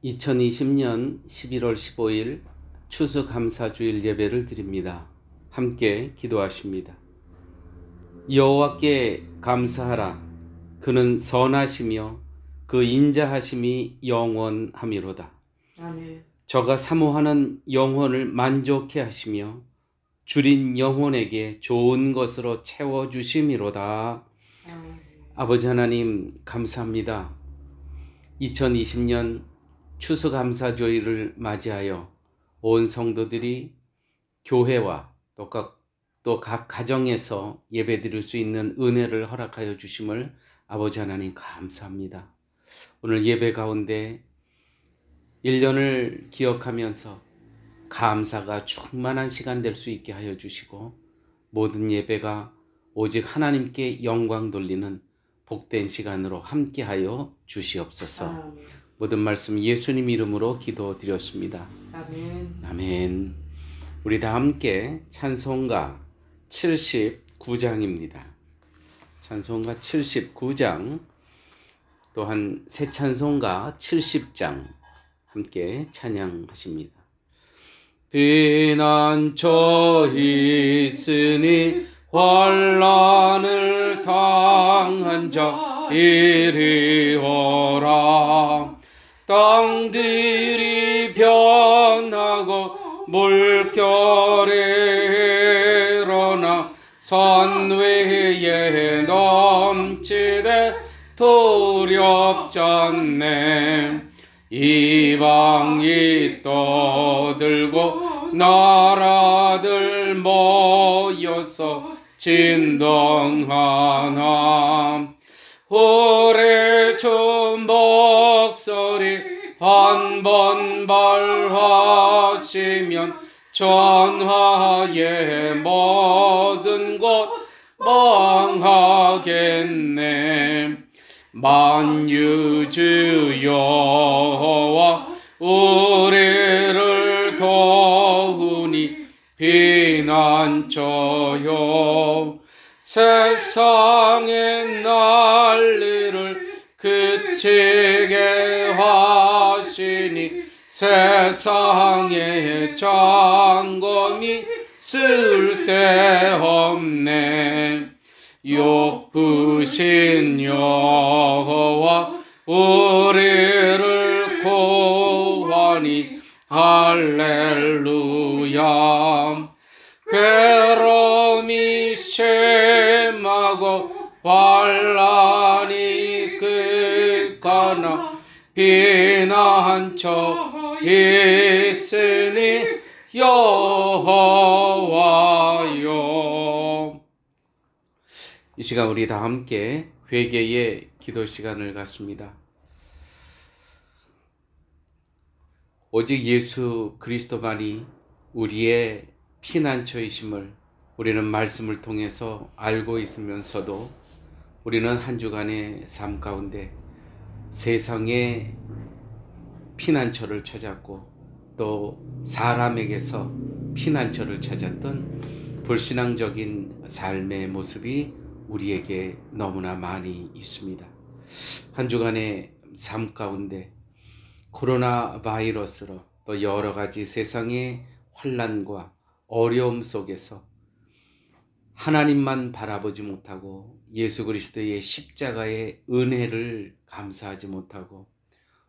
2020년 11월 15일 추수감사주일 예배를 드립니다. 함께 기도하십니다. 여호와께 감사하라. 그는 선하시며 그 인자하심이 영원하미로다. 아멘. 저가 사모하는 영혼을 만족해 하시며 줄인 영혼에게 좋은 것으로 채워주심이로다. 아버지 하나님 감사합니다. 2020년 추수감사주일을 맞이하여 온 성도들이 교회와 또 각 가정에서 예배드릴 수 있는 은혜를 허락하여 주심을 아버지 하나님 감사합니다. 오늘 예배 가운데 1년을 기억하면서 감사가 충만한 시간 될 수 있게 하여 주시고 모든 예배가 오직 하나님께 영광 돌리는 복된 시간으로 함께하여 주시옵소서. 모든 말씀 예수님 이름으로 기도드렸습니다. 아멘. 아멘. 우리 다 함께 찬송가 79장입니다. 찬송가 79장 또한 새 찬송가 70장 함께 찬양하십니다. 피난처 있으니 환난을 당한 자 이리 오라. 땅들이 변하고 물결이 일어나 산 위에 넘치되 두렵잖네. 이방이 떠들고 나라들 모여서 진동하나. 오래전 목소리 한 번 발하시면 전하의 모든 곳 망하겠네. 만유주 여호와 우리를 도우니 피난처요. 세상의 난리를 그치게 하시니 세상의 장검이 쓸데없네. 욕부신 여호와 우리를 구하니 할렐루야. 괴로움이 심하고 환난이 극하나 피난처 있으니 여호와여. 이 시간 우리 다 함께 회개의 기도 시간을 갖습니다. 오직 예수 그리스도만이 우리의 피난처이심을 우리는 말씀을 통해서 알고 있으면서도 우리는 한 주간의 삶 가운데 세상의 피난처를 찾았고 또 사람에게서 피난처를 찾았던 불신앙적인 삶의 모습이 우리에게 너무나 많이 있습니다. 한 주간의 삶 가운데 코로나 바이러스로 또 여러 가지 세상의 환난과 어려움 속에서 하나님만 바라보지 못하고 예수 그리스도의 십자가의 은혜를 감사하지 못하고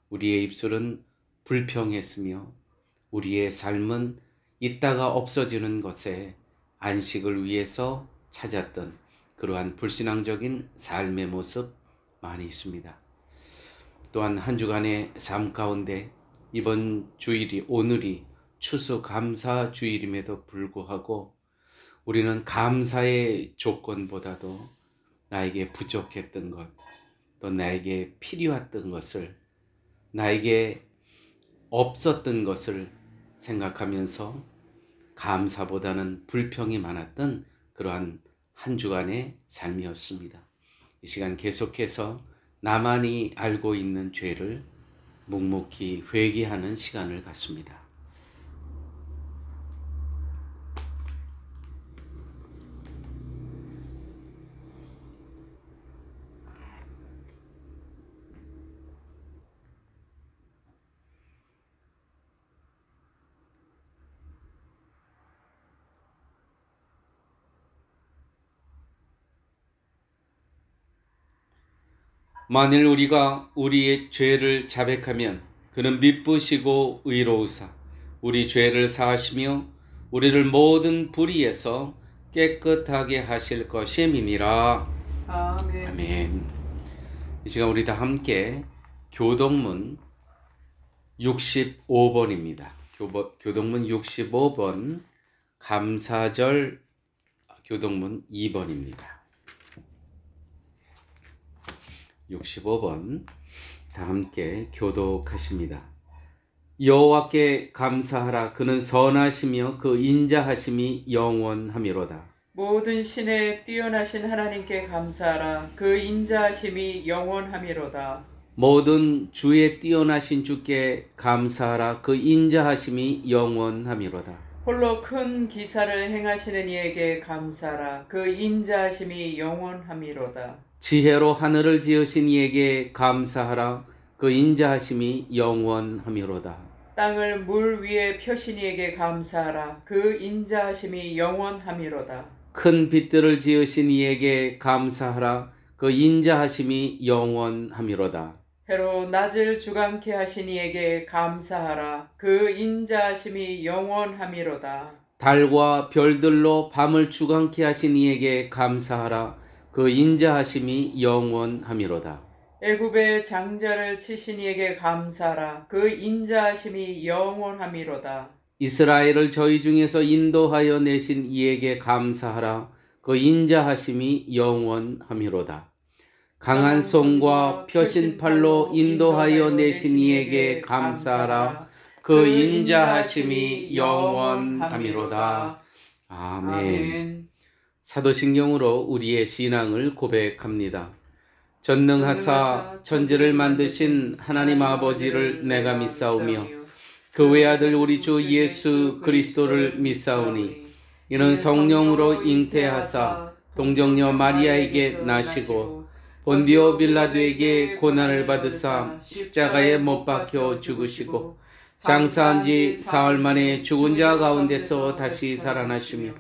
우리의 입술은 불평했으며 우리의 삶은 있다가 없어지는 것에 안식을 위해서 찾았던 그러한 불신앙적인 삶의 모습 많이 있습니다. 또한 한 주간의 삶 가운데 이번 주일이 오늘이 추수감사 주일임에도 불구하고 우리는 감사의 조건보다도 나에게 부족했던 것, 또 나에게 필요했던 것을, 나에게 없었던 것을 생각하면서 감사보다는 불평이 많았던 그러한 한 주간의 삶이었습니다. 이 시간 계속해서 나만이 알고 있는 죄를 묵묵히 회개하는 시간을 갖습니다. 만일 우리가 우리의 죄를 자백하면 그는 미쁘시고 의로우사 우리 죄를 사하시며 우리를 모든 불의에서 깨끗하게 하실 것임이니라. 아멘. 아멘. 이 시간 우리 다 함께 교동문 65번입니다. 교동문 65번 감사절 교동문 2번입니다. 65번 다 함께 교독하십니다. 여호와께 감사하라. 그는 선하시며 그 인자하심이 영원하미로다. 모든 신에 뛰어나신 하나님께 감사하라. 그 인자하심이 영원하미로다. 모든 주에 뛰어나신 주께 감사하라. 그 인자하심이 영원하미로다. 홀로 큰 기사를 행하시는 이에게 감사하라. 그 인자하심이 영원하미로다. 지혜로 하늘을 지으신 이에게 감사하라. 그 인자하심이 영원하미로다. 땅을 물 위에 펴신 이에게 감사하라. 그 인자하심이 영원하미로다. 큰 빛들을 지으신 이에게 감사하라. 그 인자하심이 영원하미로다. 해로 낮을 주감케 하신 이에게 감사하라. 그 인자하심이 영원하미로다. 달과 별들로 밤을 주관케 하신 이에게 감사하라. 그 인자하심이 영원하미로다. 애굽의 장자를 치신 이에게 감사하라. 그 인자하심이 영원하미로다. 이스라엘을 저희 중에서 인도하여 내신 이에게 감사하라. 그 인자하심이 영원하미로다. 강한 손과 펴신 팔로 인도하여 내신 이에게 감사하라. 그 인자하심이 영원하미로다. 아멘. 사도신경으로 우리의 신앙을 고백합니다. 전능하사 천지를 만드신 하나님 아버지를 내가 믿사오며 그 외아들 우리 주 예수 그리스도를 믿사오니 이는 성령으로 잉태하사 동정녀 마리아에게 나시고 본디오 빌라도에게 고난을 받으사 십자가에 못 박혀 죽으시고 장사한 지 사흘 만에 죽은 자 가운데서 다시 살아나시며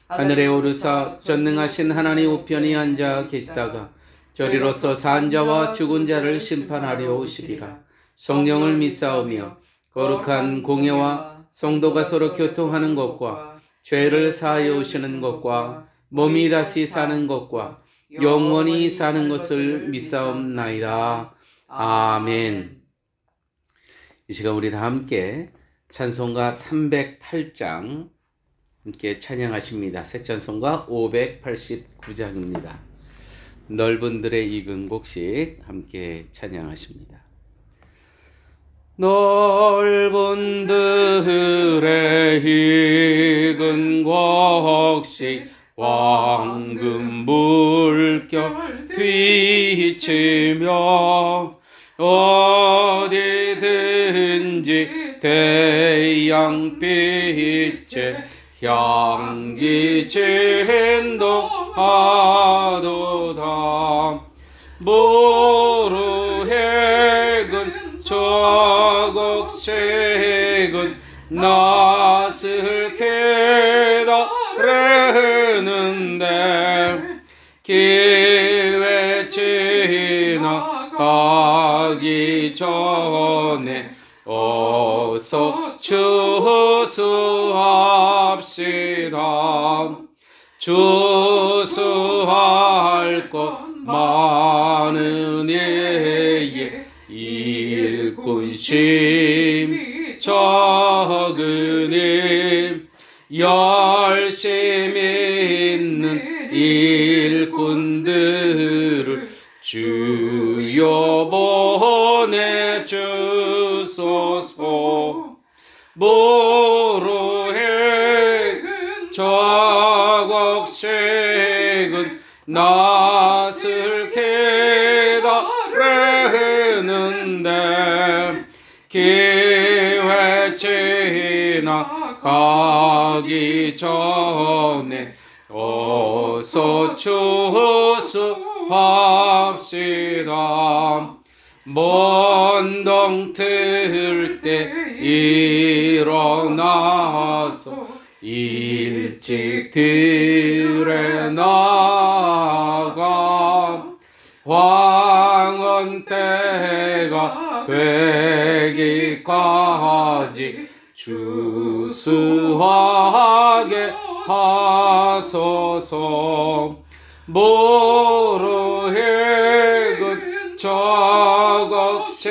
하늘에 오르사 전능하신 하나님 우편에 앉아 계시다가 저리로서 산 자와 죽은 자를 심판하려 오시리라. 성령을 믿사오며 거룩한 공예와 성도가 서로 교통하는 것과 죄를 사하여 오시는 것과 몸이 다시 사는 것과 영원히 사는 것을 믿사옵나이다. 아멘. 이 시간 우리 다 함께 찬송가 308장 함께 찬양하십니다. 새 찬송가 589장입니다. 넓은 들의 익은 곡식 함께 찬양하십니다. 넓은 들의 익은 곡식 황금 물결 뒤치며 어디든지 태양빛에 향기 진동하도다. 모르해근 저곡색은 낯을 깨달으는데 기회 지나가기 전에 어서 추수합시다. 추수할 것 많은 이에 일꾼심이 적으니 열심히 있는 일꾼들을 주여 보내주소서. 모로해 저곡식은 낯을 깨달으는데 기회 지나가기 전에 어서 추수합시다. 먼 덩 틀 때 일어나서 일찍 들에 나가 황혼 때가 되기까지 주수하게 하소서. 모르해근 저걱색은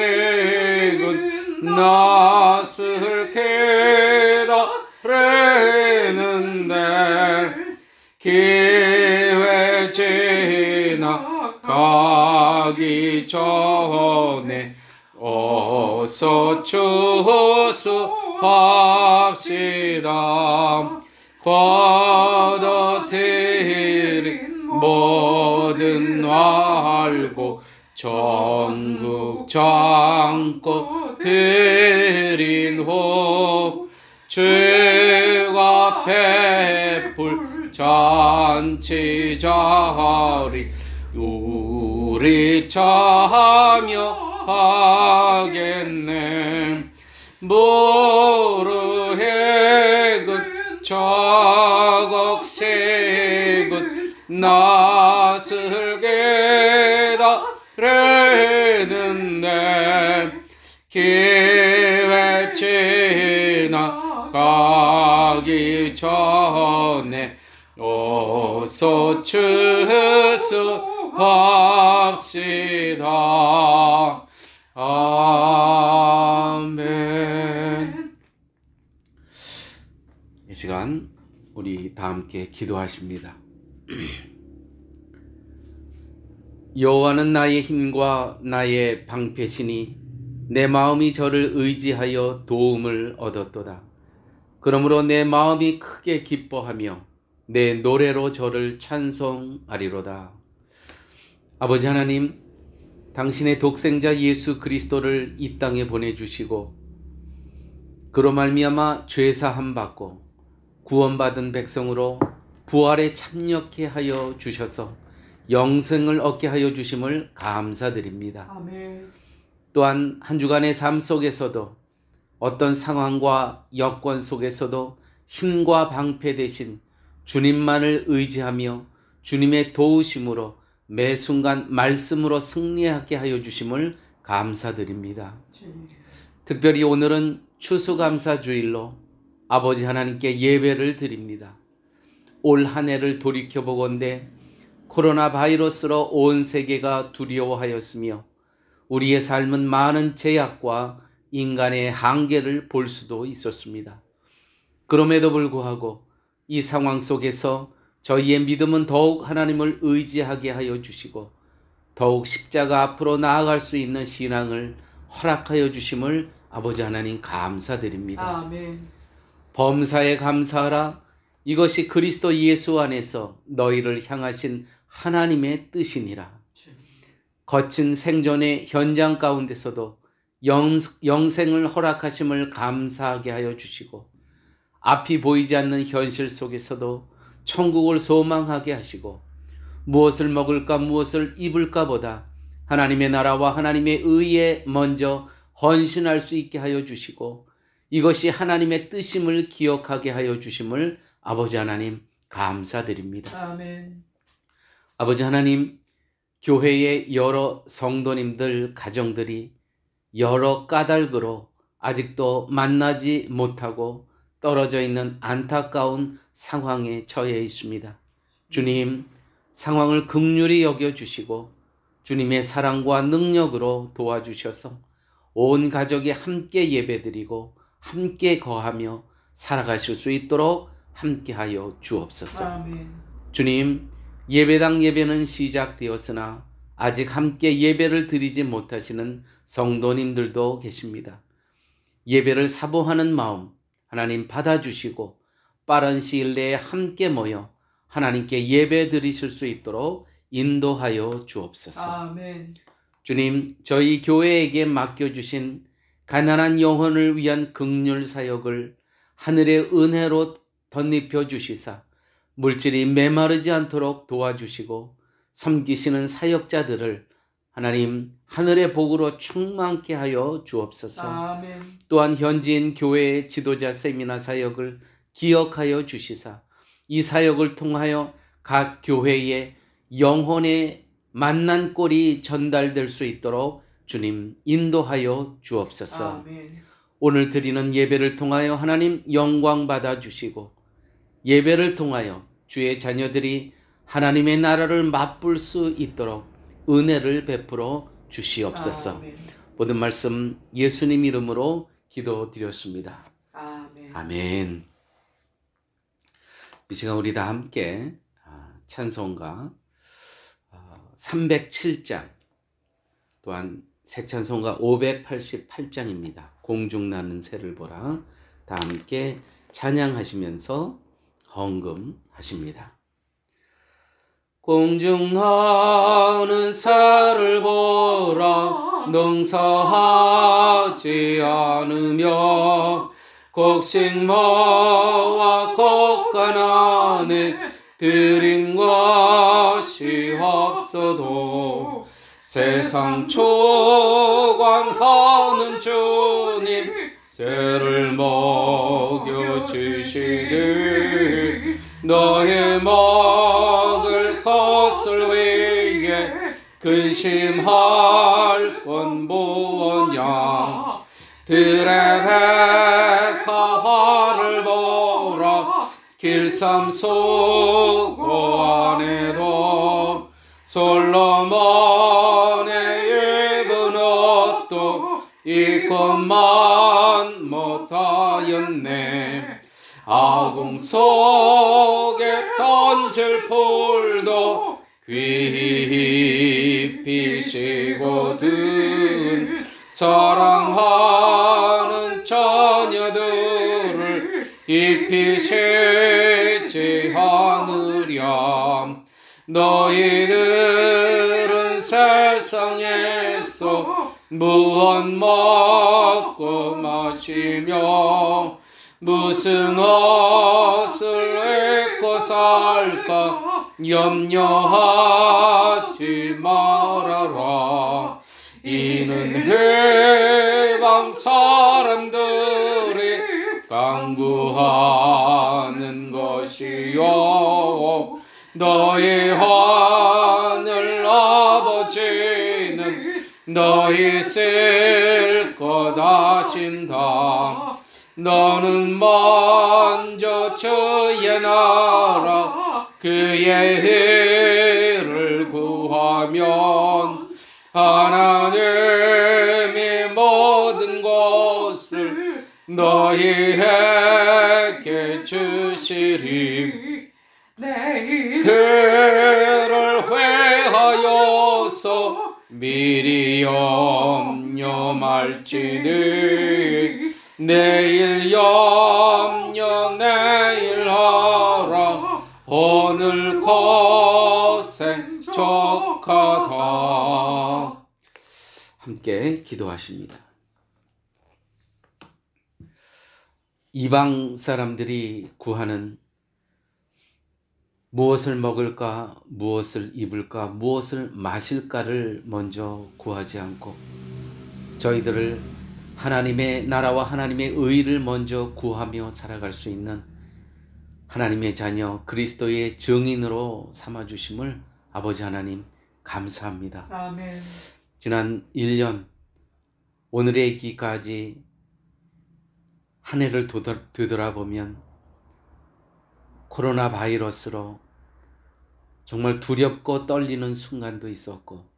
낯을 깨달았는데 기회 지나가기 전에 어서 추수합시다. 거둬들인 뭐든 알고 전국 창고 드린 호 주가 베풀 잔치 자리 우리 참여하겠네. 모르해근 저걱색은 낯을 깨달았는데 기회 지나가기 전에 어서 추수합시다. 아멘. 이 시간 우리 다 함께 기도하십니다. 여호와는 나의 힘과 나의 방패시니 내 마음이 저를 의지하여 도움을 얻었도다. 그러므로 내 마음이 크게 기뻐하며 내 노래로 저를 찬송하리로다. 아버지 하나님, 당신의 독생자 예수 그리스도를 이 땅에 보내주시고 그로 말미암아 죄사함 받고 구원받은 백성으로 부활에 참여케 하여 주셔서 영생을 얻게 하여 주심을 감사드립니다. 아멘. 또한 한 주간의 삶 속에서도 어떤 상황과 여건 속에서도 힘과 방패 대신 주님만을 의지하며 주님의 도우심으로 매 순간 말씀으로 승리하게 하여 주심을 감사드립니다. 특별히 오늘은 추수감사주일로 아버지 하나님께 예배를 드립니다. 올 한 해를 돌이켜보건대 코로나 바이러스로 온 세계가 두려워하였으며 우리의 삶은 많은 제약과 인간의 한계를 볼 수도 있었습니다. 그럼에도 불구하고 이 상황 속에서 저희의 믿음은 더욱 하나님을 의지하게 하여 주시고 더욱 십자가 앞으로 나아갈 수 있는 신앙을 허락하여 주심을 아버지 하나님 감사드립니다. 아멘. 범사에 감사하라. 이것이 그리스도 예수 안에서 너희를 향하신 하나님의 뜻이니라. 거친 생존의 현장 가운데서도 영생을 허락하심을 감사하게 하여 주시고 앞이 보이지 않는 현실 속에서도 천국을 소망하게 하시고 무엇을 먹을까 무엇을 입을까 보다 하나님의 나라와 하나님의 의에 먼저 헌신할 수 있게 하여 주시고 이것이 하나님의 뜻임을 기억하게 하여 주심을 아버지 하나님 감사드립니다. 아멘. 아버지 하나님, 교회의 여러 성도님들 가정들이 여러 까닭으로 아직도 만나지 못하고 떨어져 있는 안타까운 상황에 처해 있습니다. 주님, 상황을 긍휼히 여겨주시고 주님의 사랑과 능력으로 도와주셔서 온 가족이 함께 예배드리고 함께 거하며 살아가실 수 있도록 함께하여 주옵소서. 아멘. 주님, 예배당 예배는 시작되었으나 아직 함께 예배를 드리지 못하시는 성도님들도 계십니다. 예배를 사모하는 마음 하나님 받아주시고 빠른 시일 내에 함께 모여 하나님께 예배 드리실 수 있도록 인도하여 주옵소서. 아멘. 주님, 저희 교회에게 맡겨주신 가난한 영혼을 위한 긍휼 사역을 하늘의 은혜로 덧입혀 주시사 물질이 메마르지 않도록 도와주시고 섬기시는 사역자들을 하나님 하늘의 복으로 충만케 하여 주옵소서. 아멘. 또한 현지인 교회의 지도자 세미나 사역을 기억하여 주시사 이 사역을 통하여 각 교회에 영혼의 만난 꼴이 전달될 수 있도록 주님 인도하여 주옵소서. 아멘. 오늘 드리는 예배를 통하여 하나님 영광 받아 주시고 예배를 통하여 주의 자녀들이 하나님의 나라를 맛볼 수 있도록 은혜를 베풀어 주시옵소서. 아멘. 모든 말씀 예수님 이름으로 기도드렸습니다. 아멘. 아멘. 이 시간 우리 다 함께 찬송가 307장 또한 새 찬송가 588장입니다. 공중나는 새를 보라. 다 함께 찬양하시면서 헌금하십니다. 공중나는 새를 보라. 농사하지 않으며 곡식모아 곡간안에 들인 것이 없어도 세상 초광하는 주님 새를 먹여주시길 너의 먹을 것을 위해 근심할 건 무엇냐. 들의 백화화를 보라. 길쌈 속고 안에도 솔로몬의 입은 옷도 이것만 못하였네. 아궁 속에 던질 풀도 깊이 쉬거든. 사랑하는 자녀들을 깊이 쉬지 않으랴. 너희들은 세상에서 무엇 먹고 마시며 무슨 옷을 입고 살까 염려하지 말아라. 이는 해방 사람들이 강구하는 것이요 너희 하늘 아버지는 너희 쓸 것 아신다. 너는 먼저 주의 나라 그의 의를 구하면 하나님이 모든 것을 너희에게 주시리. 그를 회하여서 미리 염려말지니 내일 염려 내일 하라. 오늘 고생 족하다. 함께 기도하십니다. 이방 사람들이 구하는 무엇을 먹을까, 무엇을 입을까, 무엇을 마실까를 먼저 구하지 않고 저희들을 하나님의 나라와 하나님의 의를 먼저 구하며 살아갈 수 있는 하나님의 자녀 그리스도의 증인으로 삼아주심을 아버지 하나님 감사합니다. 아멘. 지난 1년 오늘의 있기까지 한 해를 되돌아보면 코로나 바이러스로 정말 두렵고 떨리는 순간도 있었고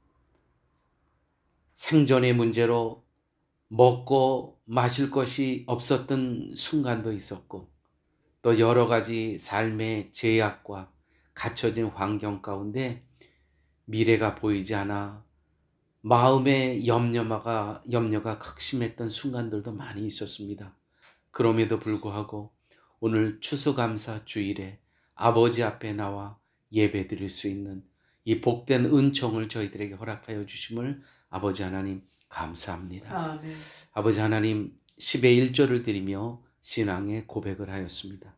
생존의 문제로 먹고 마실 것이 없었던 순간도 있었고 또 여러 가지 삶의 제약과 갇혀진 환경 가운데 미래가 보이지 않아 마음의 염려가 극심했던 순간들도 많이 있었습니다. 그럼에도 불구하고 오늘 추수감사 주일에 아버지 앞에 나와 예배 드릴 수 있는 이 복된 은총을 저희들에게 허락하여 주심을 아버지 하나님 감사합니다. 아멘. 아버지 하나님 10의 1조를 드리며 신앙의 고백을 하였습니다.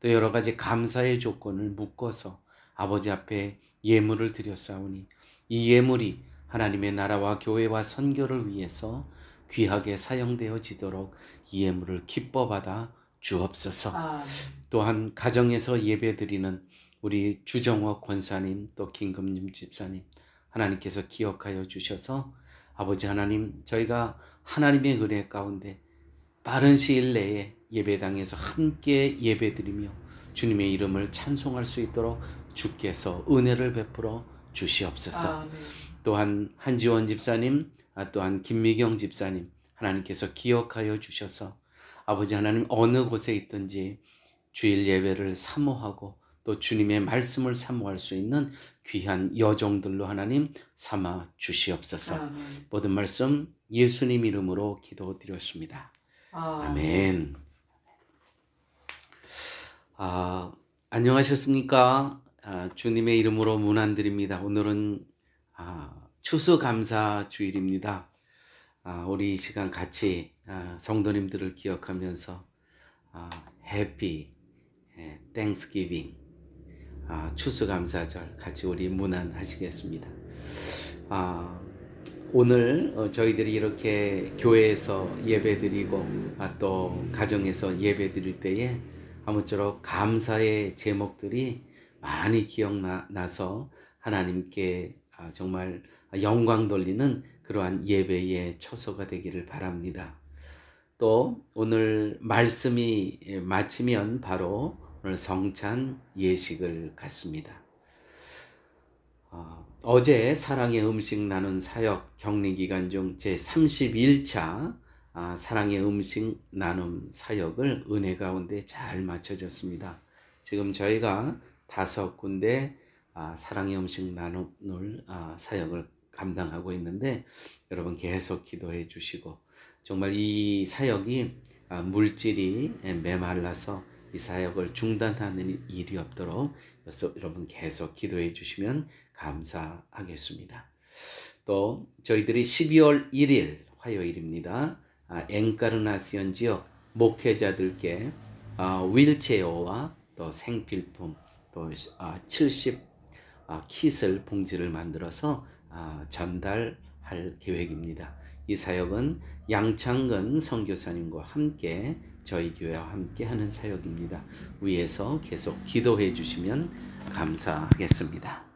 또 여러 가지 감사의 조건을 묶어서 아버지 앞에 예물을 드렸사오니 이 예물이 하나님의 나라와 교회와 선교를 위해서 귀하게 사용되어지도록 이 예물을 기뻐 받아 주옵소서. 아멘. 또한 가정에서 예배드리는 우리 주정호 권사님 또 김금림 집사님 하나님께서 기억하여 주셔서 아버지 하나님, 저희가 하나님의 은혜 가운데 빠른 시일 내에 예배당에서 함께 예배드리며 주님의 이름을 찬송할 수 있도록 주께서 은혜를 베풀어 주시옵소서. 아멘. 또한 한지원 집사님, 또한 김미경 집사님, 하나님께서 기억하여 주셔서 아버지 하나님 어느 곳에 있든지 주일 예배를 사모하고 또 주님의 말씀을 사모할 수 있는 귀한 여종들로 하나님 삼아 주시옵소서. 아멘. 모든 말씀 예수님 이름으로 기도드렸습니다. 아멘. 안녕하셨습니까? 주님의 이름으로 문안드립니다. 오늘은 추수감사 주일입니다. 우리 이 시간 같이 성도님들을 기억하면서 해피 땡스기빙 추수감사절 같이 우리 문안하시겠습니다. 오늘 저희들이 이렇게 교회에서 예배드리고 또 가정에서 예배드릴 때에 아무쪼록 감사의 제목들이 많이 기억나서 하나님께 정말 영광 돌리는 그러한 예배의 처소가 되기를 바랍니다. 또 오늘 말씀이 마치면 바로 오늘 성찬 예식을 갖습니다. 어제 사랑의 음식 나눈 사역 격리기간 중 제31차 사랑의 음식 나눔 사역을 은혜 가운데 잘 마쳐졌습니다. 지금 저희가 5군데 사랑의 음식 나눔을 사역을 감당하고 있는데 여러분 계속 기도해 주시고 정말 이 사역이 물질이 메말라서 이 사역을 중단하는 일이 없도록 여러분 계속 기도해 주시면 감사하겠습니다. 또 저희들이 12월 1일 화요일입니다. 엔카르나시온 지역 목회자들께 휠체어와 또 생필품 또 70 킷을 봉지를 만들어서 전달할 계획입니다. 이 사역은 양창근 선교사님과 함께 저희 교회와 함께 하는 사역입니다. 위에서 계속 기도해 주시면 감사하겠습니다.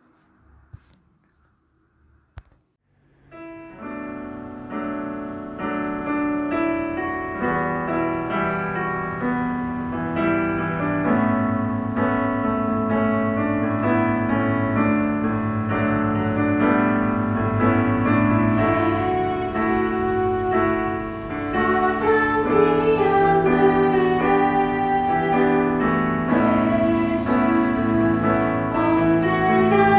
언제나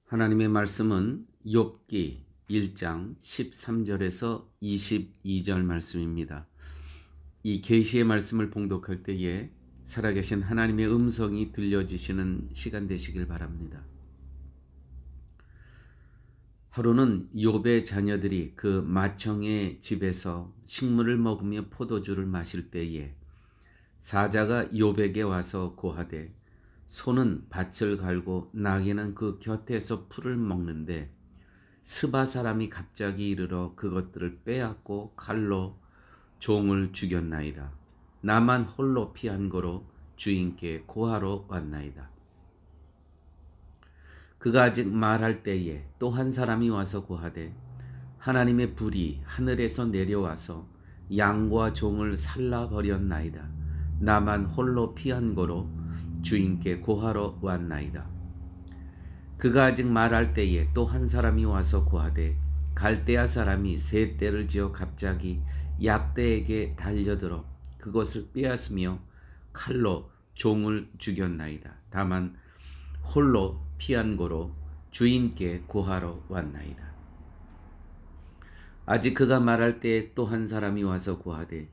하나님의 말씀은 욥기 1장 13절에서 22절 말씀입니다. 이 계시의 말씀을 봉독할 때에 살아계신 하나님의 음성이 들려지시는 시간 되시길 바랍니다. 하루는 욥의 자녀들이 그 마청의 집에서 식물을 먹으며 포도주를 마실 때에 사자가 욥에게 와서 고하되 소는 밭을 갈고 나귀는 그 곁에서 풀을 먹는데 스바 사람이 갑자기 이르러 그것들을 빼앗고 칼로 종을 죽였나이다. 나만 홀로 피한 거로 주인께 고하러 왔나이다. 그가 아직 말할 때에 또 한 사람이 와서 고하되 하나님의 불이 하늘에서 내려와서 양과 종을 살라버렸나이다. 나만 홀로 피한 거로 주인께 고하러 왔나이다. 그가 아직 말할 때에 또 한 사람이 와서 고하되 갈대아 사람이 세 떼를 지어 갑자기 얍대에게 달려들어 그것을 빼앗으며 칼로 종을 죽였나이다. 다만 홀로 피한 거로 주인께 고하러 왔나이다. 아직 그가 말할 때에 또 한 사람이 와서 고하되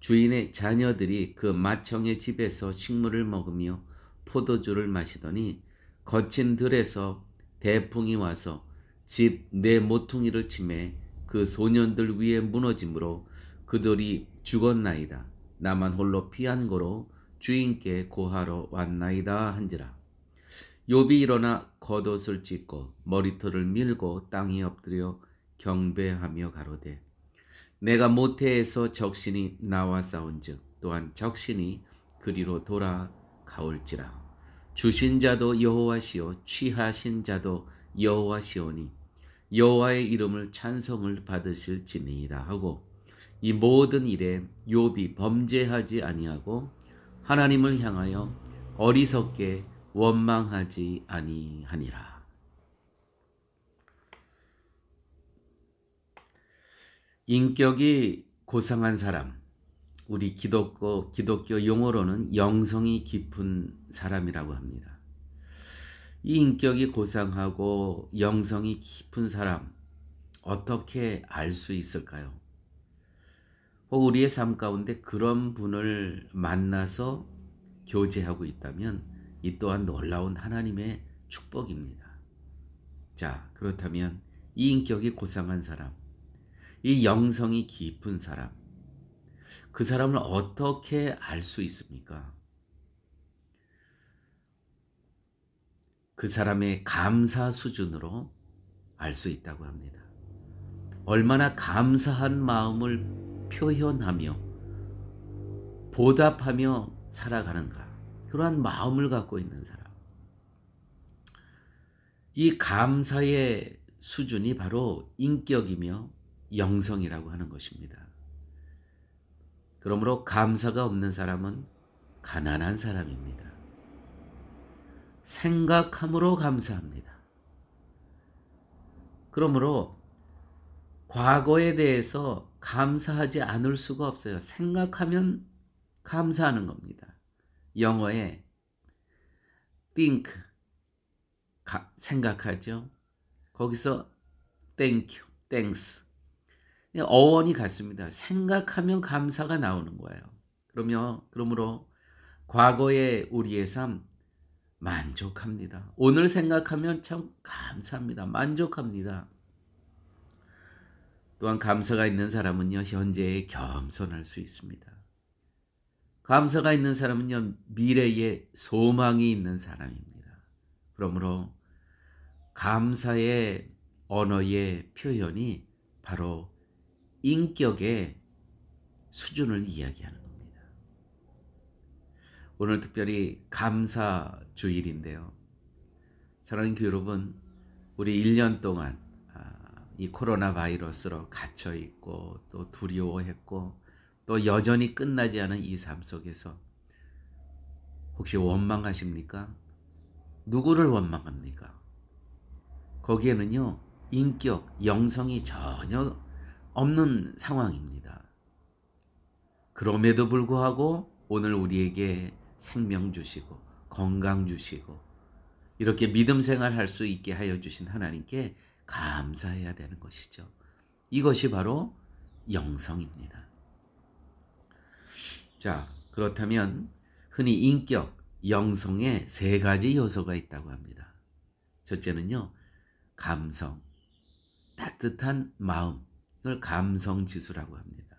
주인의 자녀들이 그 마청의 집에서 식물을 먹으며 포도주를 마시더니 거친 들에서 대풍이 와서 집 네 모퉁이를 치매 그 소년들 위에 무너짐으로 그들이 죽었나이다. 나만 홀로 피한 거로 주인께 고하러 왔나이다 한지라. 욥이 일어나 겉옷을 찢고 머리털을 밀고 땅에 엎드려 경배하며 가로되 내가 모태에서 적신이 나와 싸운즉 또한 적신이 그리로 돌아가올지라. 주신 자도 여호와시요 취하신 자도 여호와시오니 여호와의 이름을 찬송을 받으실지니이다 하고 이 모든 일에 욥이 범죄하지 아니하고 하나님을 향하여 어리석게 원망하지 아니하니라. 인격이 고상한 사람, 우리 기독교 용어로는 영성이 깊은 사람이라고 합니다. 이 인격이 고상하고 영성이 깊은 사람, 어떻게 알 수 있을까요? 혹 우리의 삶 가운데 그런 분을 만나서 교제하고 있다면 이 또한 놀라운 하나님의 축복입니다. 자, 그렇다면 이 인격이 고상한 사람, 이 영성이 깊은 사람, 그 사람을 어떻게 알 수 있습니까? 그 사람의 감사 수준으로 알 수 있다고 합니다. 얼마나 감사한 마음을 표현하며 보답하며 살아가는가, 그러한 마음을 갖고 있는 사람. 이 감사의 수준이 바로 인격이며 영성이라고 하는 것입니다. 그러므로 감사가 없는 사람은 가난한 사람입니다. 생각함으로 감사합니다. 그러므로 과거에 대해서 감사하지 않을 수가 없어요. 생각하면 감사하는 겁니다. 영어에 think, 생각하죠. 거기서 thank you, thanks. 어원이 같습니다. 생각하면 감사가 나오는 거예요. 그러므로 과거의 우리의 삶 만족합니다. 오늘 생각하면 참 감사합니다. 만족합니다. 또한 감사가 있는 사람은요, 현재에 겸손할 수 있습니다. 감사가 있는 사람은요, 미래에 소망이 있는 사람입니다. 그러므로 감사의 언어의 표현이 바로 인격의 수준을 이야기하는 겁니다. 오늘 특별히 감사 주일인데요. 사랑하는 교회 여러분, 우리 1년 동안 이 코로나 바이러스로 갇혀 있고 또 두려워했고 또 여전히 끝나지 않은 이 삶 속에서 혹시 원망하십니까? 누구를 원망합니까? 거기에는요, 인격, 영성이 전혀 없는 상황입니다. 그럼에도 불구하고 오늘 우리에게 생명 주시고 건강 주시고 이렇게 믿음 생활할 수 있게 하여 주신 하나님께 감사해야 되는 것이죠. 이것이 바로 영성입니다. 자, 그렇다면 흔히 인격, 영성에 세 가지 요소가 있다고 합니다. 첫째는요, 감성, 따뜻한 마음, 이걸 감성지수라고 합니다.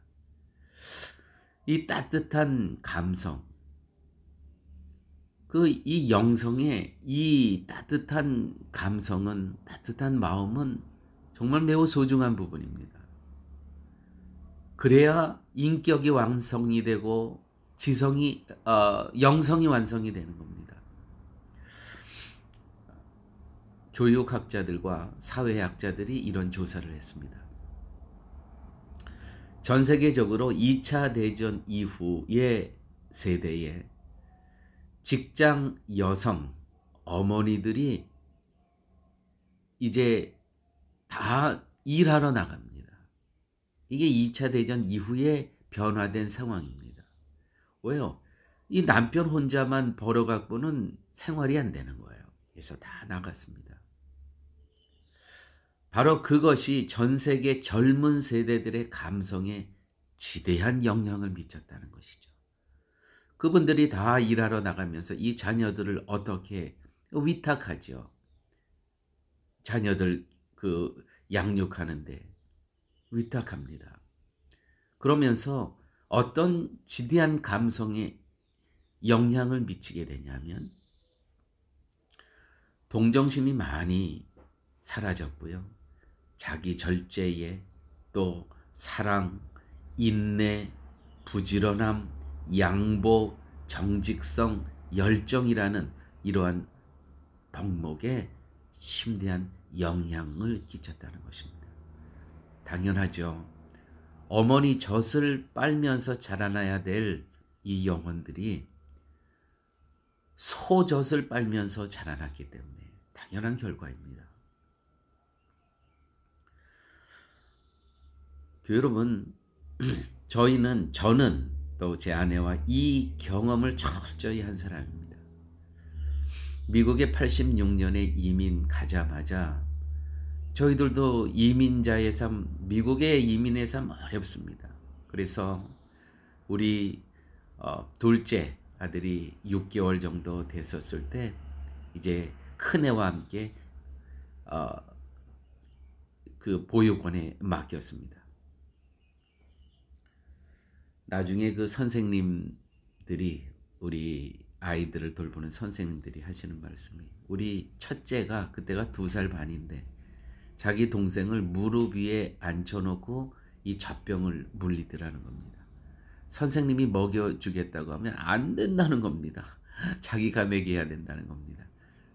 이 따뜻한 감성, 이 영성의 이 따뜻한 감성은, 따뜻한 마음은 정말 매우 소중한 부분입니다. 그래야 인격이 완성이 되고 영성이 완성이 되는 겁니다. 교육학자들과 사회학자들이 이런 조사를 했습니다. 전 세계적으로 2차 대전 이후의 세대에 직장 여성, 어머니들이 이제 다 일하러 나갑니다. 이게 2차 대전 이후에 변화된 상황입니다. 왜요? 이 남편 혼자만 벌어갖고는 생활이 안 되는 거예요. 그래서 다 나갔습니다. 바로 그것이 전 세계 젊은 세대들의 감성에 지대한 영향을 미쳤다는 것이죠. 그분들이 다 일하러 나가면서 이 자녀들을 어떻게 위탁하죠. 자녀들 양육하는데 위탁합니다. 그러면서 어떤 지대한 감성에 영향을 미치게 되냐면 동정심이 많이 사라졌고요. 자기 절제에 또 사랑, 인내, 부지런함, 양보, 정직성, 열정이라는 이러한 덕목에 심대한 영향을 끼쳤다는 것입니다. 당연하죠. 어머니 젖을 빨면서 자라나야 될 이 영혼들이 소젖을 빨면서 자라났기 때문에 당연한 결과입니다. 여러분, 저는 또 제 아내와 이 경험을 철저히 한 사람입니다. 미국에 86년에 이민 가자마자 저희들도 이민자의 삶, 미국의 이민의 삶 어렵습니다. 그래서 우리 둘째 아들이 6개월 정도 됐었을 때 이제 큰애와 함께 그 보육원에 맡겼습니다. 나중에 그 선생님들이, 우리 아이들을 돌보는 선생님들이 하시는 말씀이, 우리 첫째가 그때가 2살 반인데 자기 동생을 무릎 위에 앉혀놓고 이 젖병을 물리더라는 겁니다. 선생님이 먹여주겠다고 하면 안 된다는 겁니다. 자기가 먹여야 된다는 겁니다.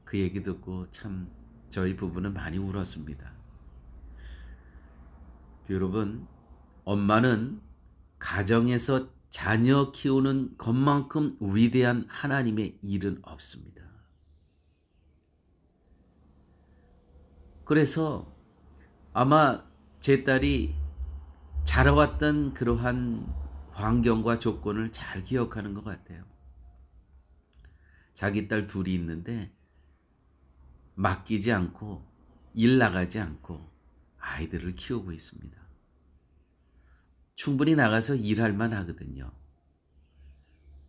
그 얘기 듣고 참 저희 부부는 많이 울었습니다. 여러분, 엄마는 가정에서 자녀 키우는 것만큼 위대한 하나님의 일은 없습니다. 그래서 아마 제 딸이 자라왔던 그러한 환경과 조건을 잘 기억하는 것 같아요. 자기 딸 둘이 있는데 맡기지 않고 일 나가지 않고 아이들을 키우고 있습니다. 충분히 나가서 일할 만 하거든요.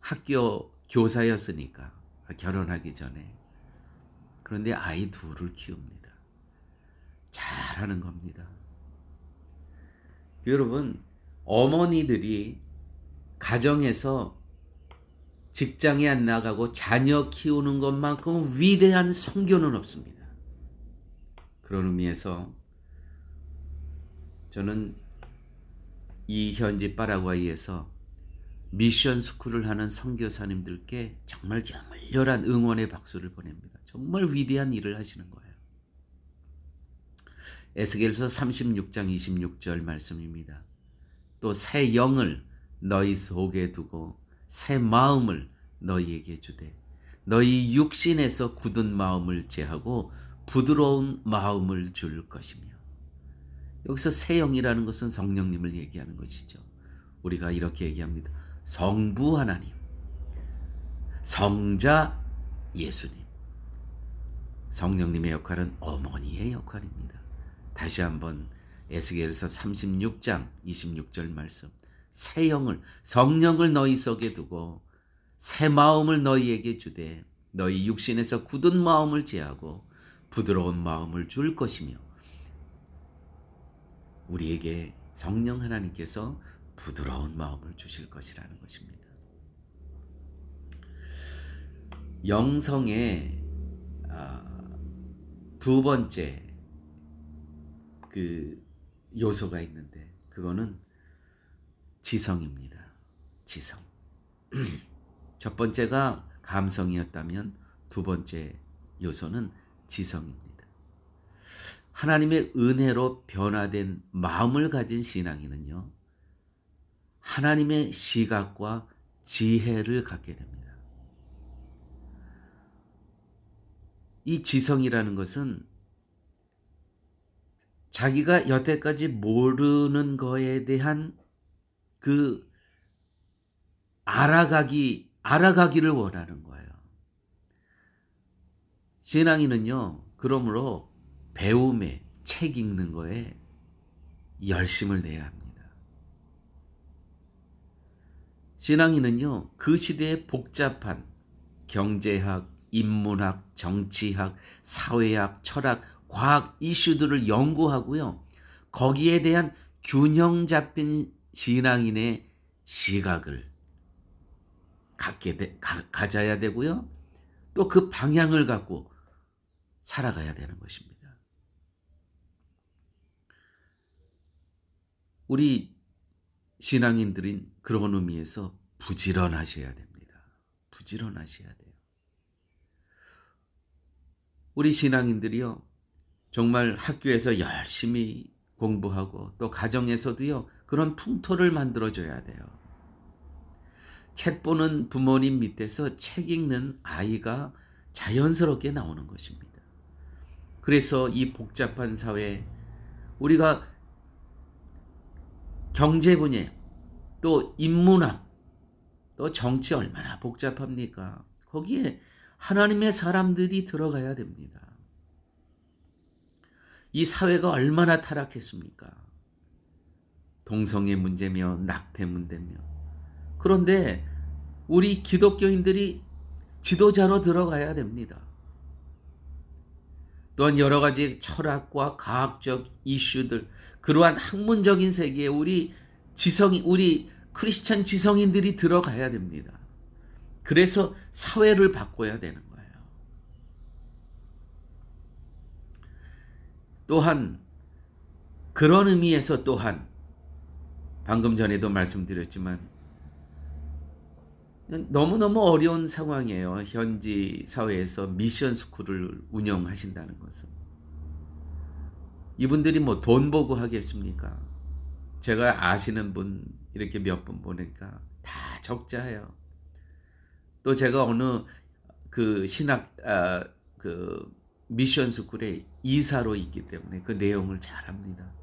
학교 교사였으니까, 결혼하기 전에. 그런데 아이 둘을 키웁니다. 잘하는 겁니다. 여러분, 어머니들이 가정에서 직장에 안 나가고 자녀 키우는 것만큼 위대한 선교는 없습니다. 그런 의미에서 저는 이 현지 파라과이에서 미션 스쿨을 하는 선교사님들께 정말 열렬한 응원의 박수를 보냅니다. 정말 위대한 일을 하시는 거예요. 에스겔서 36장 26절 말씀입니다. 또 새 영을 너희 속에 두고 새 마음을 너희에게 주되 너희 육신에서 굳은 마음을 제하고 부드러운 마음을 줄 것이며. 여기서 새 영이라는 것은 성령님을 얘기하는 것이죠. 우리가 이렇게 얘기합니다. 성부 하나님, 성자 예수님, 성령님의 역할은 어머니의 역할입니다. 다시 한번 에스겔서 36장 26절 말씀. 새 영을, 성령을 너희 속에 두고 새 마음을 너희에게 주되 너희 육신에서 굳은 마음을 제하고 부드러운 마음을 줄 것이며, 우리에게 성령 하나님께서 부드러운 마음을 주실 것이라는 것입니다. 영성의 두 번째 그 요소가 있는데, 그거는 지성입니다. 지성. 첫 번째가 감성이었다면 두 번째 요소는 지성입니다. 하나님의 은혜로 변화된 마음을 가진 신앙인은요, 하나님의 시각과 지혜를 갖게 됩니다. 이 지성이라는 것은 자기가 여태까지 모르는 거에 대한 그 알아가기를 원하는 거예요. 신앙인은요, 그러므로 배움에, 책 읽는 거에 열심을 내야 합니다. 신앙인은요, 그 시대의 복잡한 경제학, 인문학, 정치학, 사회학, 철학, 과학 이슈들을 연구하고요, 거기에 대한 균형 잡힌 신앙인의 시각을 가져야 되고요, 또 그 방향을 갖고 살아가야 되는 것입니다. 우리 신앙인들인 그런 의미에서 부지런하셔야 됩니다. 부지런하셔야 돼요. 우리 신앙인들이요, 정말 학교에서 열심히 공부하고 또 가정에서도요, 그런 풍토를 만들어줘야 돼요. 책 보는 부모님 밑에서 책 읽는 아이가 자연스럽게 나오는 것입니다. 그래서 이 복잡한 사회, 우리가 경제 분야, 또 인문학, 또 정치 얼마나 복잡합니까? 거기에 하나님의 사람들이 들어가야 됩니다. 이 사회가 얼마나 타락했습니까? 동성애 문제며 낙태 문제며. 그런데 우리 기독교인들이 지도자로 들어가야 됩니다. 또한 여러 가지 철학과 과학적 이슈들, 그러한 학문적인 세계에 우리 크리스찬 지성인들이 들어가야 됩니다. 그래서 사회를 바꿔야 되는 거예요. 또한 그런 의미에서 또한 방금 전에도 말씀드렸지만 너무너무 어려운 상황이에요. 현지 사회에서 미션 스쿨을 운영하신다는 것은. 이분들이 뭐 돈 보고 하겠습니까? 제가 아시는 분 이렇게 몇 분 보니까 다 적자예요. 또 제가 어느 그 그 미션 스쿨에 이사로 있기 때문에 그 내용을 잘 압니다.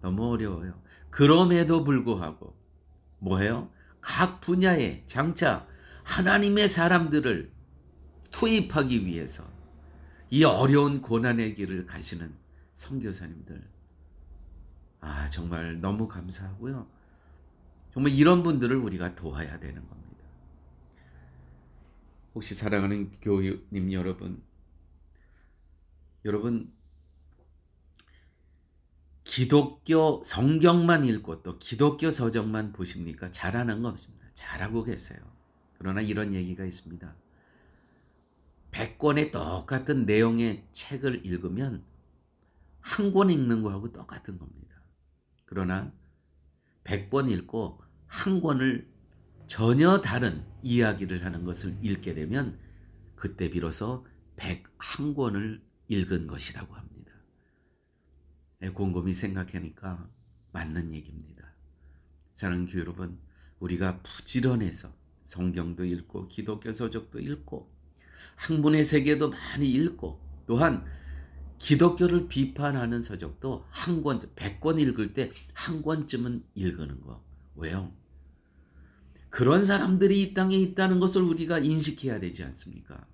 너무 어려워요. 그럼에도 불구하고 뭐예요? 각 분야에 장차 하나님의 사람들을 투입하기 위해서 이 어려운 고난의 길을 가시는 선교사님들, 정말 너무 감사하고요. 정말 이런 분들을 우리가 도와야 되는 겁니다. 혹시 사랑하는 교우님 여러분, 기독교 성경만 읽고 또 기독교 서적만 보십니까? 잘하는 거 없습니다. 잘하고 계세요. 그러나 이런 얘기가 있습니다. 100권의 똑같은 내용의 책을 읽으면 한 권 읽는 거하고 똑같은 겁니다. 그러나 100권 읽고 한 권을 전혀 다른 이야기를 하는 것을 읽게 되면 그때 비로소 101권을 읽은 것이라고 합니다. 곰곰이 생각하니까 맞는 얘기입니다. 사랑하는 교회 여러분, 우리가 부지런해서 성경도 읽고 기독교 서적도 읽고 학문의 세계도 많이 읽고 또한 기독교를 비판하는 서적도 한 권, 100권 읽을 때 한 권쯤은 읽는 거. 왜요? 그런 사람들이 이 땅에 있다는 것을 우리가 인식해야 되지 않습니까?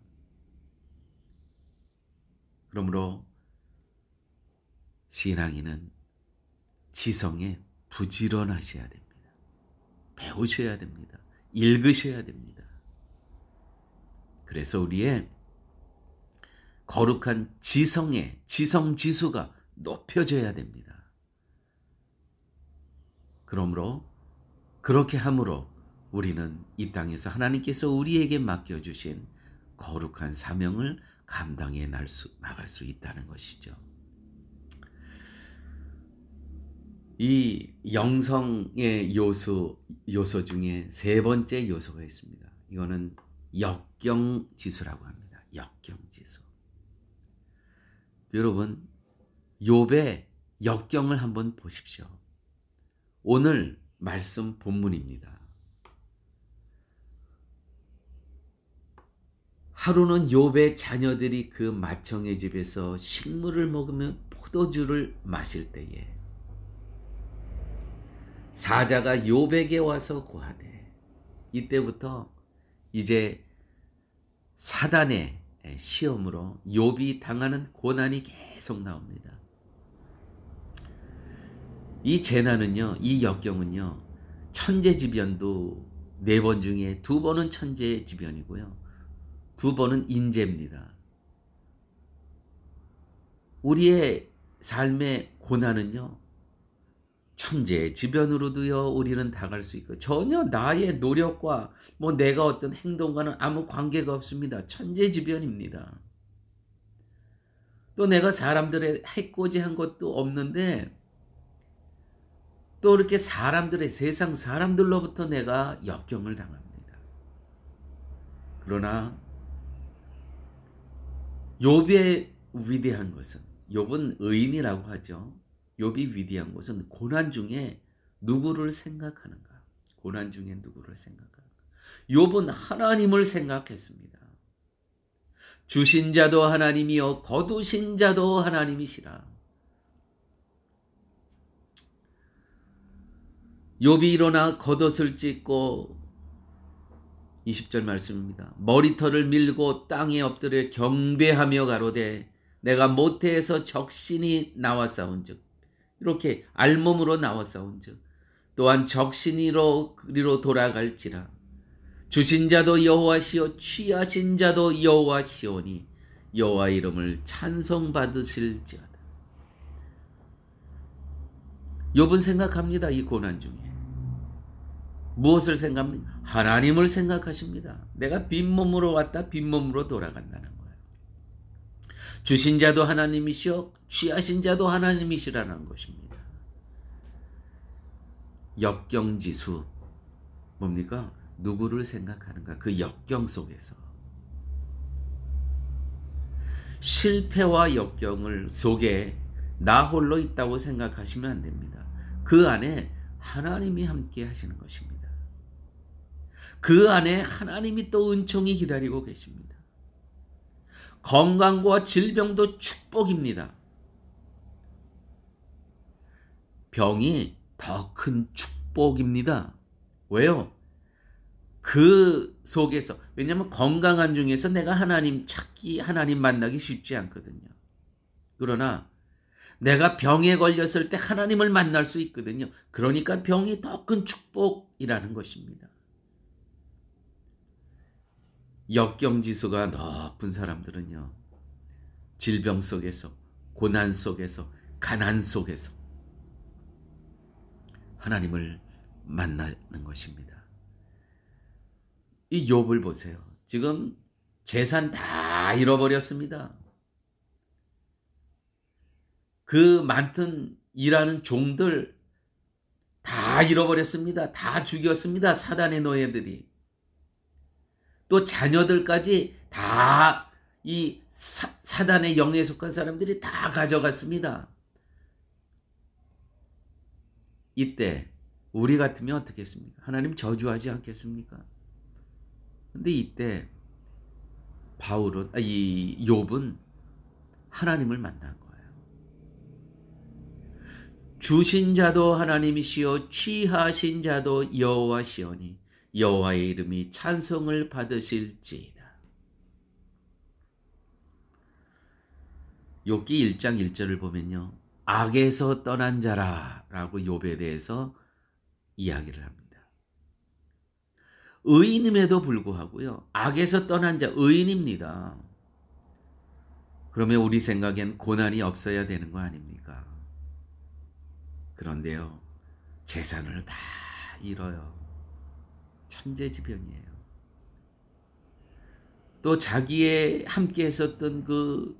그러므로 신앙인은 지성에 부지런하셔야 됩니다. 배우셔야 됩니다. 읽으셔야 됩니다. 그래서 우리의 거룩한 지성의 지성지수가 높여져야 됩니다. 그러므로 그렇게 함으로 우리는 이 땅에서 하나님께서 우리에게 맡겨주신 거룩한 사명을 감당해 나갈 수 있다는 것이죠. 이 영성의 요소 중에 세 번째 요소가 있습니다. 이거는 역경지수라고 합니다. 역경지수. 여러분, 욥의 역경을 한번 보십시오. 오늘 말씀 본문입니다. 하루는 욥의 자녀들이 그 맏형의 집에서 식물을 먹으며 포도주를 마실 때에 사자가 욥에게 와서 고하되, 이때부터 이제 사단의 시험으로 욥이 당하는 고난이 계속 나옵니다. 이 재난은요, 이 역경은요, 천재지변도 4번 중에 2번은 천재지변이고요, 2번은 인재입니다. 우리의 삶의 고난은요, 천재지변으로도요 우리는 당할 수 있고, 전혀 나의 노력과 내가 어떤 행동과는 아무 관계가 없습니다. 천재지변입니다. 또 내가 사람들의 해코지 한 것도 없는데, 또 이렇게 세상 사람들로부터 내가 역경을 당합니다. 그러나 욥의 위대한 것은, 욥은 의인이라고 하죠. 욥이 위대한 것은 고난 중에 누구를 생각하는가? 고난 중에 누구를 생각하는가? 욥은 하나님을 생각했습니다. 주신 자도 하나님이요 거두신 자도 하나님이시라. 욥이 일어나 겉옷을 찢고 20절 말씀입니다. 머리털을 밀고 땅에 엎드려 경배하며 가로되 내가 모태에서 적신이 나왔사온즉, 이렇게 알몸으로 나왔사온즉 또한 적신이로 그리로 돌아갈지라. 주신 자도 여호와시요 취하신 자도 여호와시오니 여호와 이름을 찬송받으실지어다. 욥은 생각합니다. 이 고난 중에 무엇을 생각합니까? 하나님을 생각하십니다. 내가 빈몸으로 왔다 빈몸으로 돌아간다는 거예요. 주신 자도 하나님이시오 취하신 자도 하나님이시라는 것입니다. 역경지수 뭡니까? 누구를 생각하는가? 그 역경 속에서 실패와 역경을 속에 나 홀로 있다고 생각하시면 안 됩니다. 그 안에 하나님이 함께 하시는 것입니다. 그 안에 하나님이 또 은총이 기다리고 계십니다. 건강과 질병도 축복입니다. 병이 더 큰 축복입니다. 왜요? 그 속에서, 왜냐하면 건강한 중에서 내가 하나님 찾기, 하나님 만나기 쉽지 않거든요. 그러나 내가 병에 걸렸을 때 하나님을 만날 수 있거든요. 그러니까 병이 더 큰 축복이라는 것입니다. 역경지수가 높은 사람들은요, 질병 속에서, 고난 속에서, 가난 속에서 하나님을 만나는 것입니다. 이 욥을 보세요. 지금 재산 다 잃어버렸습니다. 그 많던 일하는 종들 다 잃어버렸습니다. 다 죽였습니다. 사단의 노예들이. 또 자녀들까지 다 이 사단의 영에 속한 사람들이 다 가져갔습니다. 이때 우리 같으면 어떻게 했습니까? 하나님 저주하지 않겠습니까? 근데 이때 이 욥은 하나님을 만난 거예요. 주신 자도 하나님이시요 취하신 자도 여호와시오니 여호와의 이름이 찬송을 받으실지이다. 욥기 1장 1절을 보면요. 악에서 떠난 자라라고 욥에 대해서 이야기를 합니다. 의인임에도 불구하고요. 악에서 떠난 자, 의인입니다. 그러면 우리 생각엔 고난이 없어야 되는 거 아닙니까? 그런데요. 재산을 다 잃어요. 천재지변이에요. 또 자기의 함께 했었던 그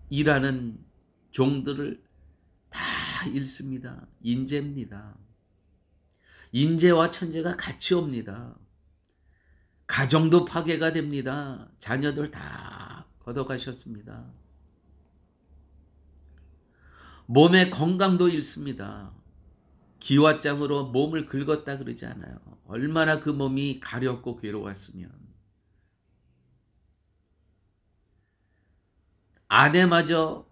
일하는 종들을 다 잃습니다. 인재입니다. 인재와 천재가 같이 옵니다. 가정도 파괴가 됩니다. 자녀들 다 걷어가셨습니다. 몸의 건강도 잃습니다. 기왓장으로 몸을 긁었다 그러지 않아요. 얼마나 그 몸이 가렵고 괴로웠으면. 아내마저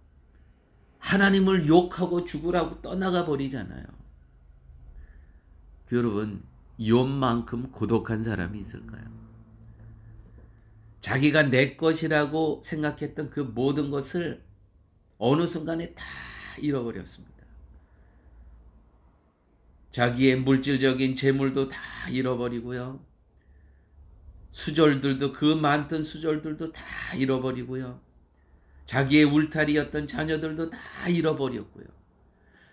하나님을 욕하고 죽으라고 떠나가 버리잖아요. 여러분, 욥만큼 고독한 사람이 있을까요? 자기가 내 것이라고 생각했던 그 모든 것을 어느 순간에 다 잃어버렸습니다. 자기의 물질적인 재물도 다 잃어버리고요. 수졸들도, 그 많던 수졸들도 다 잃어버리고요. 자기의 울타리였던 자녀들도 다 잃어버렸고요.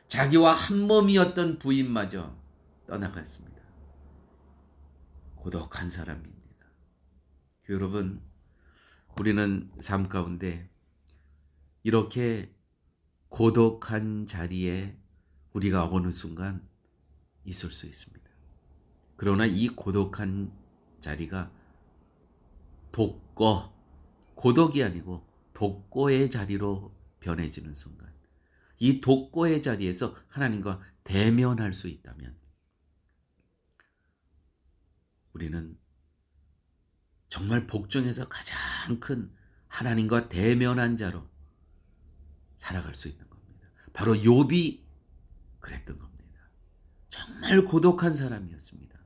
자기와 한 몸이었던 부인마저 떠나갔습니다. 고독한 사람입니다. 여러분, 우리는 삶 가운데 이렇게 고독한 자리에 우리가 어느 순간 있을 수 있습니다. 그러나 이 고독한 자리가 고독이 아니고 독고의 자리로 변해지는 순간, 이 독고의 자리에서 하나님과 대면할 수 있다면 우리는 정말 복중에서 가장 큰 하나님과 대면한 자로 살아갈 수 있는 겁니다. 바로 욥이 그랬던 겁니다. 정말 고독한 사람이었습니다.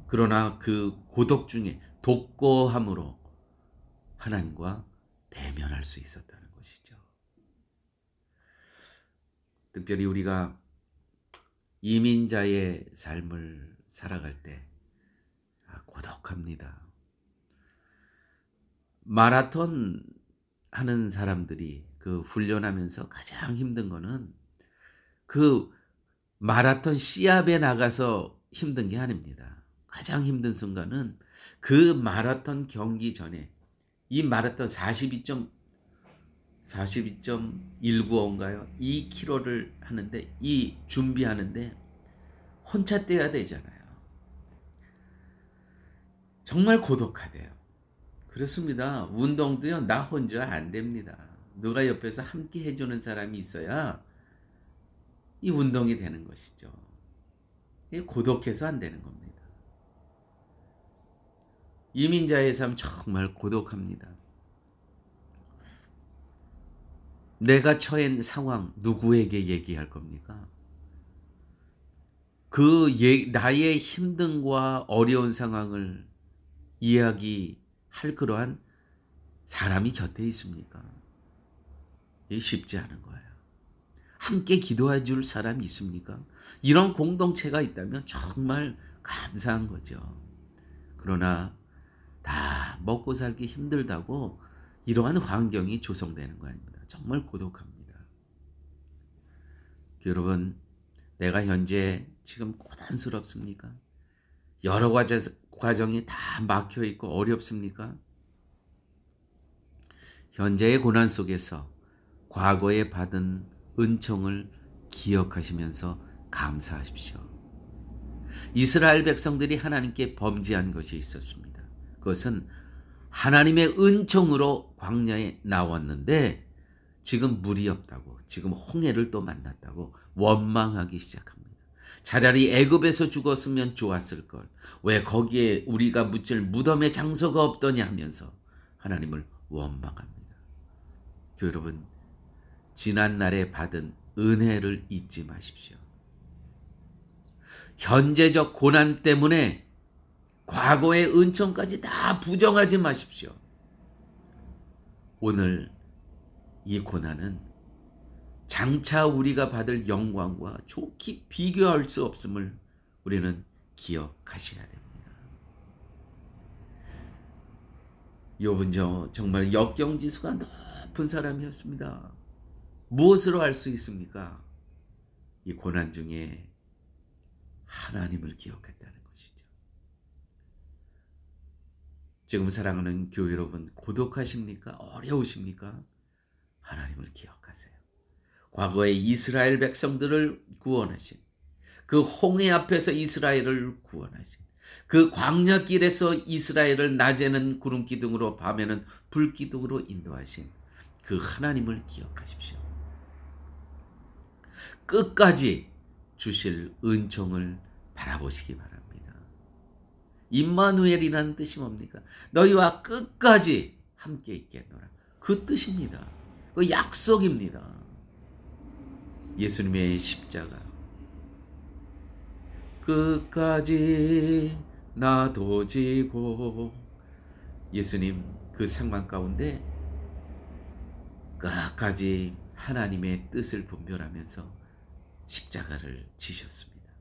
그러나 그 고독 중에 독고함으로 하나님과 대면할 수 있었다는 것이죠. 특별히 우리가 이민자의 삶을 살아갈 때 고독합니다. 마라톤 하는 사람들이 그 훈련하면서 가장 힘든 거는 그 마라톤 시합에 나가서 힘든 게 아닙니다. 가장 힘든 순간은 그 마라톤 경기 전에 이 마라톤 42.195인가요? 2km를 하는데 이 준비하는데 혼자 뛰어야 되잖아요. 정말 고독하대요. 그렇습니다. 운동도요, 나 혼자 안 됩니다. 누가 옆에서 함께 해주는 사람이 있어야 이 운동이 되는 것이죠. 고독해서 안 되는 겁니다. 이민자의 삶 정말 고독합니다. 내가 처한 상황 누구에게 얘기할 겁니까? 나의 힘듦과 어려운 상황을 이야기할 그러한 사람이 곁에 있습니까? 이게 쉽지 않은 거예요. 함께 기도해 줄 사람이 있습니까? 이런 공동체가 있다면 정말 감사한 거죠. 그러나 다 먹고 살기 힘들다고 이러한 환경이 조성되는 거 아닙니다. 정말 고독합니다. 여러분, 내가 현재 지금 고단스럽습니까? 여러 과정이 다 막혀 있고 어렵습니까? 현재의 고난 속에서 과거에 받은 은총을 기억하시면서 감사하십시오. 이스라엘 백성들이 하나님께 범죄한 것이 있었습니다. 그것은 하나님의 은총으로 광야에 나왔는데 지금 물이 없다고, 지금 홍해를 또 만났다고 원망하기 시작합니다. 차라리 애굽에서 죽었으면 좋았을 걸. 왜 거기에 우리가 묻힐 무덤의 장소가 없더냐 하면서 하나님을 원망합니다. 여러분, 지난날에 받은 은혜를 잊지 마십시오. 현재적 고난 때문에 과거의 은총까지 다 부정하지 마십시오. 오늘 이 고난은 장차 우리가 받을 영광과 좋게 비교할 수 없음을 우리는 기억하셔야 됩니다. 욥은 정말 역경지수가 높은 사람이었습니다. 무엇으로 알 수 있습니까? 이 고난 중에 하나님을 기억했다는 것이죠. 지금 사랑하는 교회 여러분, 고독하십니까? 어려우십니까? 하나님을 기억하세요. 과거에 이스라엘 백성들을 구원하신, 그 홍해 앞에서 이스라엘을 구원하신, 그 광야길에서 이스라엘을 낮에는 구름기둥으로 밤에는 불기둥으로 인도하신 그 하나님을 기억하십시오. 끝까지 주실 은총을 바라보시기 바랍니다. 임마누엘이라는 뜻이 뭡니까? 너희와 끝까지 함께 있겠노라. 그 뜻입니다. 그 약속입니다. 예수님의 십자가, 끝까지 나도 지고, 예수님 그 상황 가운데 끝까지 하나님의 뜻을 분별하면서 십자가를 지셨습니다.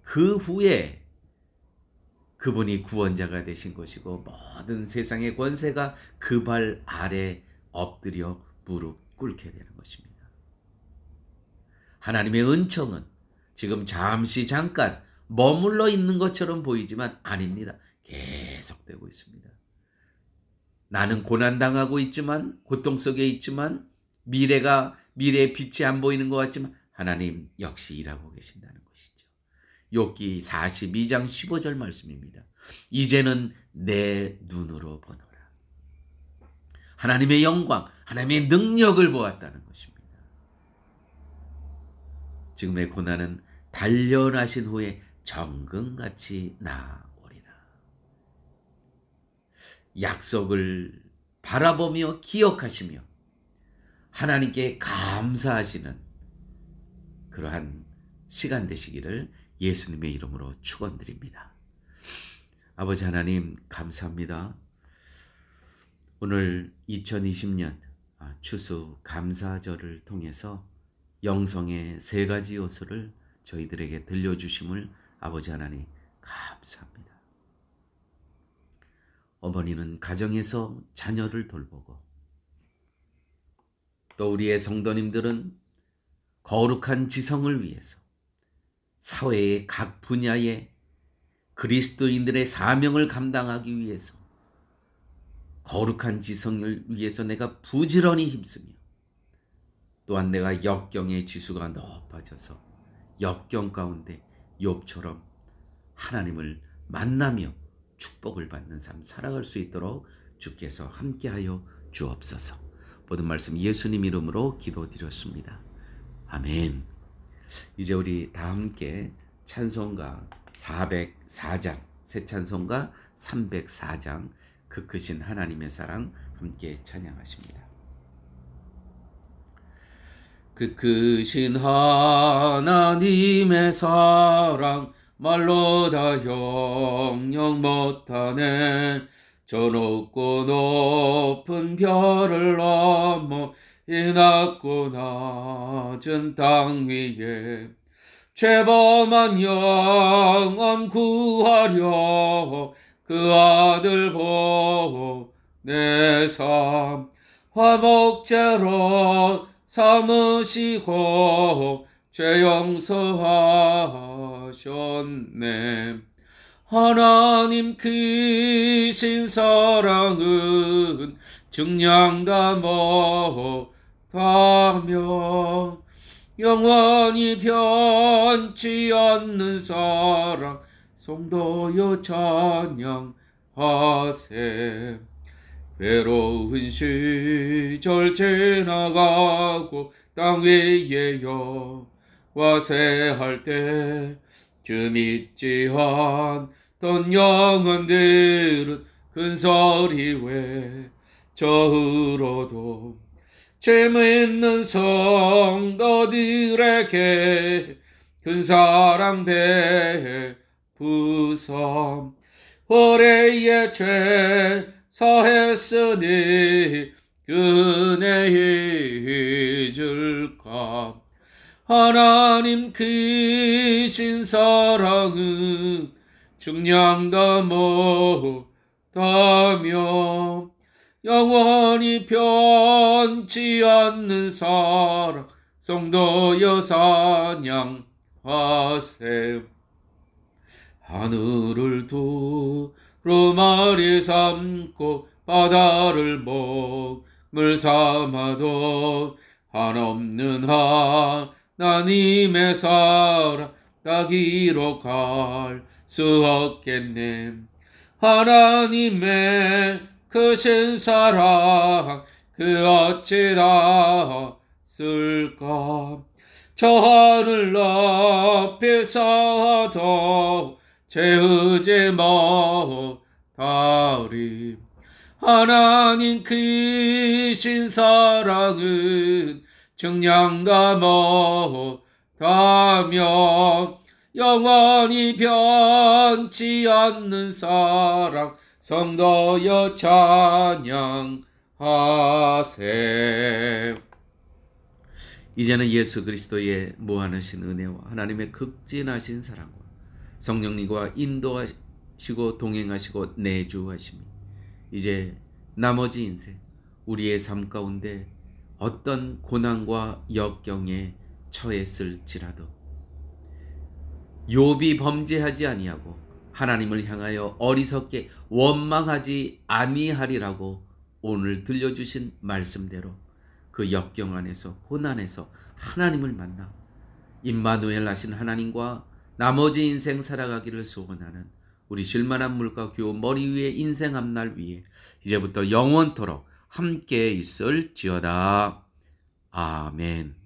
그 후에 그분이 구원자가 되신 것이고 모든 세상의 권세가 그 발 아래 엎드려 무릎 꿇게 되는 것입니다. 하나님의 은총은 지금 잠시 잠깐 머물러 있는 것처럼 보이지만 아닙니다. 계속되고 있습니다. 나는 고난당하고 있지만, 고통 속에 있지만, 미래의 빛이 안 보이는 것 같지만 하나님 역시 일하고 계신다는 것이죠. 욥기 42장 15절 말씀입니다. 이제는 내 눈으로 보노라. 하나님의 영광, 하나님의 능력을 보았다는 것입니다. 지금의 고난은 단련하신 후에 정금같이 나오리라. 약속을 바라보며 기억하시며 하나님께 감사하시는 그러한 시간 되시기를 예수님의 이름으로 축원드립니다. 아버지 하나님 감사합니다. 오늘 2020년 추수 감사절을 통해서 영성의 세 가지 요소를 저희들에게 들려주심을 아버지 하나님 감사합니다. 어머니는 가정에서 자녀를 돌보고, 또 우리의 성도님들은 거룩한 지성을 위해서 사회의 각 분야에 그리스도인들의 사명을 감당하기 위해서 거룩한 지성을 위해서 내가 부지런히 힘쓰며, 또한 내가 역경의 지수가 높아져서 역경 가운데 욥처럼 하나님을 만나며 축복을 받는 삶 살아갈 수 있도록 주께서 함께하여 주옵소서. 모든 말씀 예수님 이름으로 기도드렸습니다. 아멘. 이제 우리 다 함께 찬송가 404장, 새 찬송가 304장 그 크신 하나님의 사랑 함께 찬양하십니다. 그 크신 하나님의 사랑 말로 다 형용 못하네. 저 높고 높은 별을 넘어 이 낮고 낮은 땅 위에 죄범한 영혼 구하려 그 아들 보내사 화목제로 삼으시고 죄 용서하셨네. 하나님 크신 사랑은 증량다 못하며 영원히 변치 않는 사랑 성도여 찬양하세. 외로운 시절 지나가고 땅 위에 여호와 세할 때 주 믿지 않던 영혼들은 큰 소리 외쳐으로도 죄 묻는 성도들에게 큰 사랑 베푸사. 올해의 죄 사했으니 은혜해 줄까. 하나님 크신 사랑은 중량다 못하며 영원히 변치 않는 사랑 성도여 찬양하세. 하늘을 두루마리 삼고 바다를 먹물 삼아도 한없는 하나님의 사랑 다 기록할 수 없겠네. 하나님의 크신 사랑 그 어찌 닿았을까. 저 하늘 높이서도 재우지 못하리. 하나님 크신 사랑은 중량다 못하며 영원히 변치 않는 사랑 성도여 찬양하세. 이제는 예수 그리스도의 무한하신 은혜와 하나님의 극진하신 사랑과 성령님과 인도하시고 동행하시고 내주하심이 이제 나머지 인생 우리의 삶 가운데 어떤 고난과 역경에 처했을지라도 욥이 범죄하지 아니하고 하나님을 향하여 어리석게 원망하지 아니하리라고 오늘 들려주신 말씀대로 그 역경 안에서 고난에서 하나님을 만나 임마누엘 하신 하나님과 나머지 인생 살아가기를 소원하는 우리 쉴만한 물과 교우 머리 위에 인생 앞날 위에 이제부터 영원토록 함께 있을지어다. 아멘.